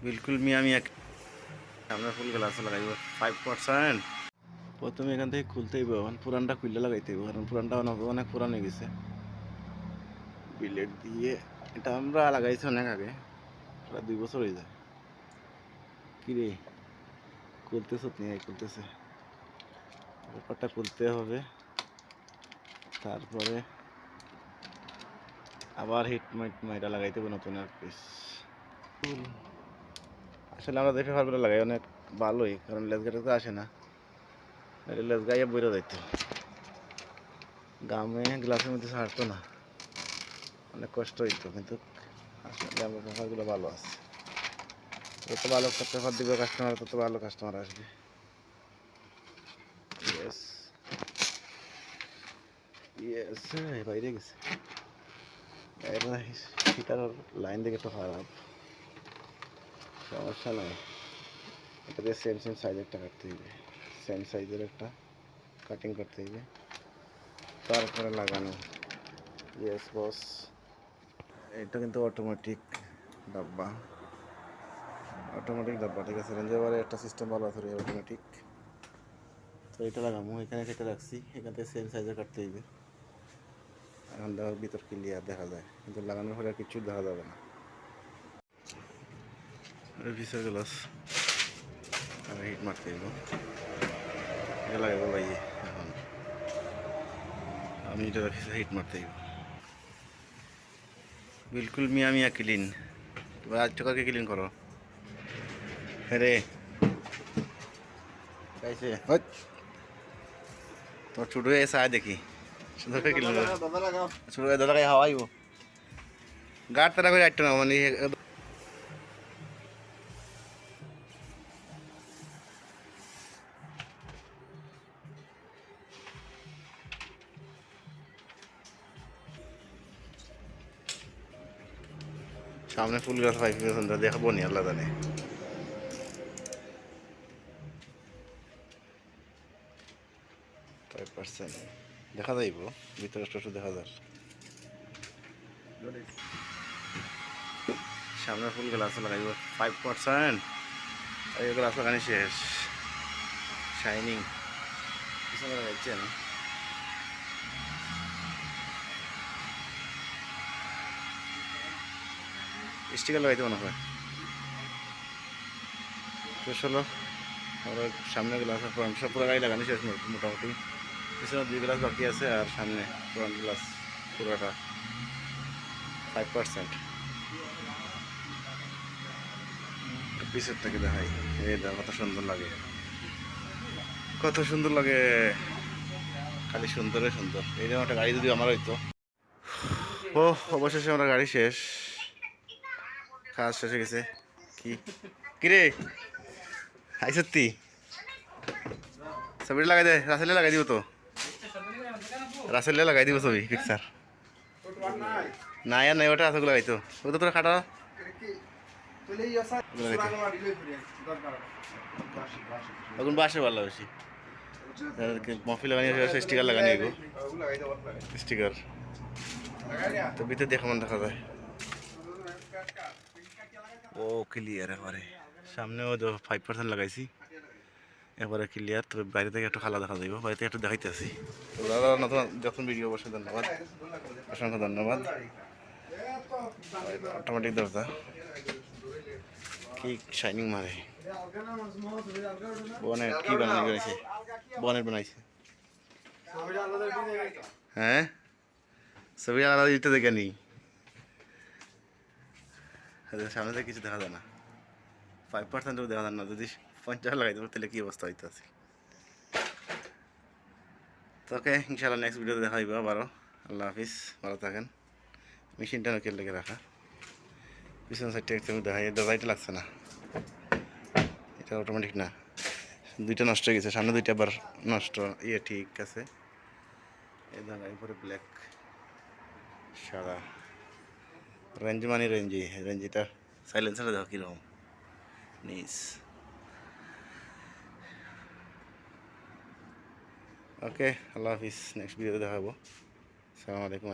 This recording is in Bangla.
বিলকুল মিয়া মিয়া সামনে ফুল গ্লাস লাগাইব 5%। প্রথমে এখান থেকে খুলতেই এখন পুরানটা খুললে লাগাইতে হইব, কারণ পুরানটা অনেক পুরান হয়ে গেছে। বিলেট দিয়ে এটা আমরা লাগাইছি অনেক আগে, প্রায় 2 বছর হয়ে যায়। কিরে খুলতেছ নিয়ে খুলতেছে, ব্যাপারটা খুলতে হবে, তারপরে আবার হিট মাইটা লাগাইতে হবে নতুন এক পিস। আসলে আমরা দেখে ফারগুলো লাগাই অনেক ভালোই, কারণ লেজগাটা তো আসে না, লেজ গাইয়ে বইরে যাইতো, গামে গ্লাসের মধ্যে ছাড়তো না, অনেক কষ্ট হইতো। কিন্তু আসলে আমার পেপারগুলো ভালো আছে, যত ভালো পেপার দিবে কাস্টমার তত ভালো কাস্টমার আসবে। ইয়েস ইয়েস, বাইরে গেছে সেটার লাইন দেখে একটু খারাপ, সমস্যা নাই। এটাকে সেম সাইজের একটা কাটতে হইবে, সেম সাইজের একটা কাটিং করতে হইবে, তারপরে লাগানো। Yes boss. এটা কিন্তু অটোমেটিক ডাব্বা, ঠিক আছে। রেঞ্জেবারে একটা সিস্টেম ভালো আছে অটোমেটিক। তো এটা লাগামো, এখানে কেটে রাখছি, এখান থেকে সেম সাইজের কাটতে হইবে। এখন দেখার ভিতর ক্লিয়ার দেখা যায়, কিন্তু লাগানোর পরে আর কিছু দেখা যাবে না। ভিসার গ্লাস হিট মারতে হইব, এটা লাগাবো ভাইয়ে। এখন আমি এটা হিট মারতে হইব। বিলকুল মিয়া মিয়া ক্লিন। তুমি আজ টাকাকে ক্লিন করো রে, কাইছে তোমার ছোট হয়ে এসে আয় দেখি, সুন্দর করে ক্লিন করো। ছোট হয়ে দাদা হাওয়া আইব গাড় তারা করে আটটা না মানে। সামনে ফুল গাছ 5% দেখাবো নি আল্লাহ জানে। দেখা যাইব ভিতরে একটু দেখা যায়। সামনে ফুল গ্লাস লাগাইব 5%, এই গ্লাস লাগানি শেষ। শাইনিং পিছনে লাগাইছেন, স্টিকার লাগাইতে মনে হয়। শেষ হলো আমরা সামনে গ্লাস ফ্রন্ট সব পুরো গাড়ি লাগানি শেষ মোটামুটি। পিছনে 2 গ্লাস বাকি আছে, আর সামনে ফ্রন্ট গ্লাস পুরোটা 5%। পিছের থেকে দেখাই, এই দেখ কত সুন্দর লাগে, কত সুন্দর লাগে, খালি সুন্দরে সুন্দর। এই জন্য একটা গাড়ি যদি আমার হইতো। ও অবশেষে আমরা গাড়ি শেষ, কাজ শেষ হয়ে গেছে। কি কিরে আই সত্যি ছবিটা লাগাই দে, রাসেলে লাগাই দিব তো, রাসেলে লাগাই দিব ছবি পিকচার। না আর নাই, ওটা আছে লাগাইতো, ও তো তোরা খাটা এখন বাসে ভালো বেশি। মফি লাগানি স্টিকার লাগানি হইব, স্টিকার তো ভিতরে দেখা মন দেখা যায়। ও ক্লিয়ার এবারে, সামনেও 5% লাগাইছি, এবারে ক্লিয়ার। তবে বাইরে থেকে একটু খালা দেখা যাইব, বাইরে থেকে একটু দেখাইতেছি। তো দাদা নতুন যখন ভিডিও অবশ্যই ধন্যবাদ, অসংখ্য ধন্যবাদ। অটোমেটিক দরজা কি শাইনিং মারে, বনেট কি বানাইছে, বনেট বানাইছে। হ্যাঁ ছবি আলাদা দিতে দেখে নি, সামনে থেকে কিছু দেখা যায় না, 5% দেখা যায় না। যদি 50 লাগাই দেবো তাহলে কি অবস্থা হইতে আছে। তো ওকে, ইনশাআল্লাহ নেক্সট ভিডিওতে দেখা হইব আবারও। আল্লাহ হাফিজ, ভালো থাকেন। মেশিনটা নকের লেগে রাখা, পিছন সাইডটা একটু দেখা যায়, দরজাইটা লাগছে না, এটা অটোমেটিক না। দুইটা নষ্ট হয়ে গেছে, সামনে দুইটা আবার নষ্ট, ইয়ে ঠিক আছে। এই ধরনের এরপরে ব্ল্যাক সাদা রেঞ্জ মানে রেঞ্জিটা সাইলেন্সারটা দেখো কীরকম নিস। ওকে আল্লাহ হাফিজ, নেক্সট ভিডিওতে দেখাবো। আসসালামু আলাইকুম।